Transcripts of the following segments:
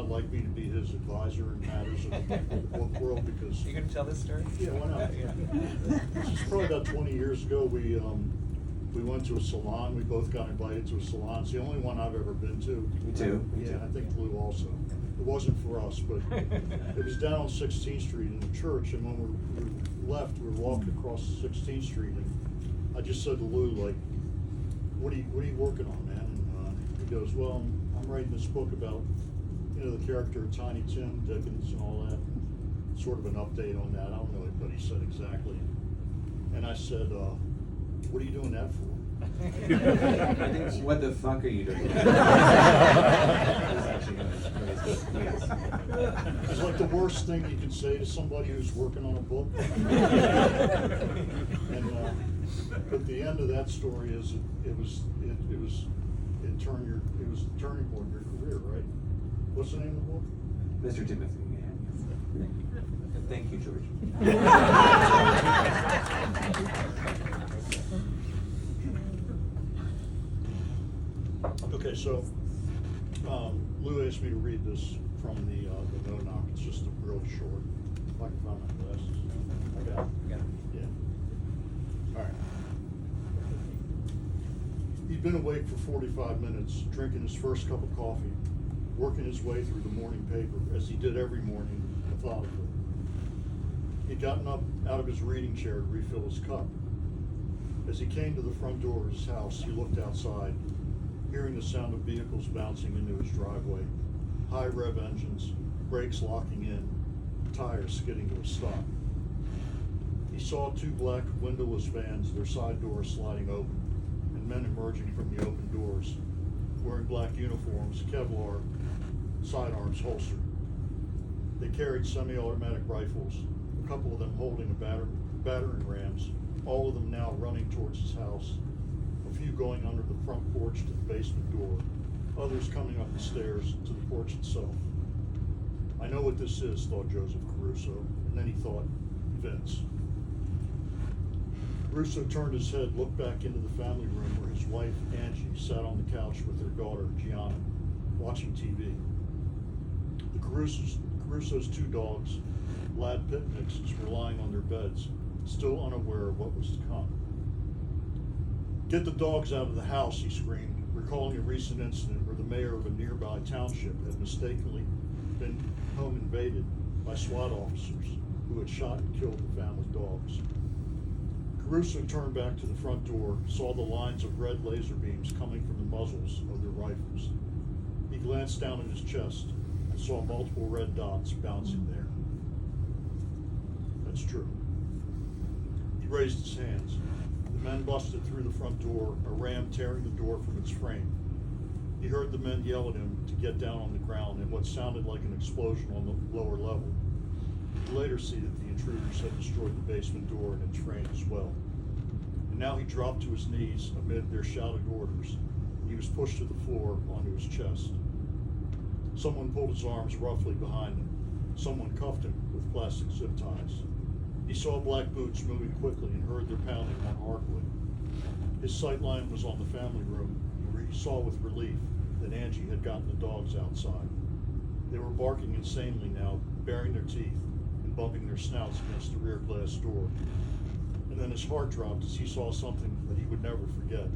I'd like me to be his advisor in matters of the book world because. You gonna tell this story? Yeah, why not? Yeah. This is probably about 20 years ago. We went to a salon. We both got invited to a salon. It's the only one I've ever been to. Me too. Yeah, I think Lou also. It wasn't for us, but it was down on 16th Street in the church. And when we left, we were walking across 16th Street, and I just said to Lou, like, "What are you working on, man?" And he goes, "Well, I'm writing this book about, the character of Tiny Tim Dickens and all that. Sort of an update on that. I don't know what he said exactly." And I said, "What are you doing that for?" I think, what the fuck are you doing? It's like the worst thing you can say to somebody who's working on a book. And but the end of that story is it was a turning point in your career, right? What's the name of the book? Mr. Timothy. Thank you, George. Okay, so Lou asked me to read this from the No Knock. It's just really short. If I can find my glasses. I got it. Got it. Yeah. All right. He'd been awake for 45 minutes, drinking his first cup of coffee, working his way through the morning paper, as he did every morning, methodically. He'd gotten up out of his reading chair to refill his cup. As he came to the front door of his house, he looked outside, hearing the sound of vehicles bouncing into his driveway, high rev engines, brakes locking in, tires skidding to a stop. He saw two black windowless vans, their side doors sliding open, and men emerging from the open doors, wearing black uniforms, Kevlar, sidearms holstered. They carried semi-automatic rifles, a couple of them holding battering rams, all of them now running towards his house, a few going under the front porch to the basement door, others coming up the stairs to the porch itself. I know what this is, thought Joseph Caruso, and then he thought, Vince. Caruso turned his head, looked back into the family room where his wife, Angie, sat on the couch with their daughter, Gianna, watching TV. The Caruso's two dogs, lad pit mixes, were lying on their beds, still unaware of what was to come. "Get the dogs out of the house," he screamed, recalling a recent incident where the mayor of a nearby township had mistakenly been home invaded by SWAT officers who had shot and killed the family dogs. Caruso turned back to the front door, saw the lines of red laser beams coming from the muzzles of their rifles. He glanced down at his chest and saw multiple red dots bouncing there. That's true. He raised his hands. The men busted through the front door, a ram tearing the door from its frame. He heard the men yell at him to get down on the ground in what sounded like an explosion on the lower level. He would later see that the intruders had destroyed the basement door and its frame as well. And now he dropped to his knees amid their shouted orders. He was pushed to the floor onto his chest. Someone pulled his arms roughly behind him. Someone cuffed him with plastic zip ties. He saw black boots moving quickly and heard their pounding on hardwood. His sightline was on the family room, where he saw with relief that Angie had gotten the dogs outside. They were barking insanely now, baring their teeth and bumping their snouts against the rear glass door. And then his heart dropped as he saw something that he would never forget.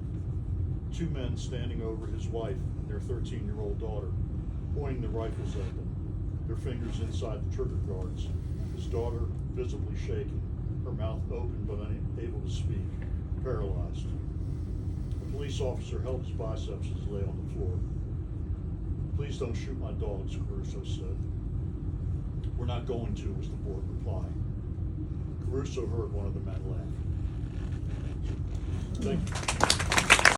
Two men standing over his wife and their 13-year-old daughter, pointing their rifles at them, their fingers inside the trigger guards. His daughter visibly shaking, her mouth open but unable to speak, paralyzed. A police officer held his biceps as he lay on the floor. "Please don't shoot my dogs," Caruso said. "We're not going to," was the bored reply. Caruso heard one of the men laugh. Thank you.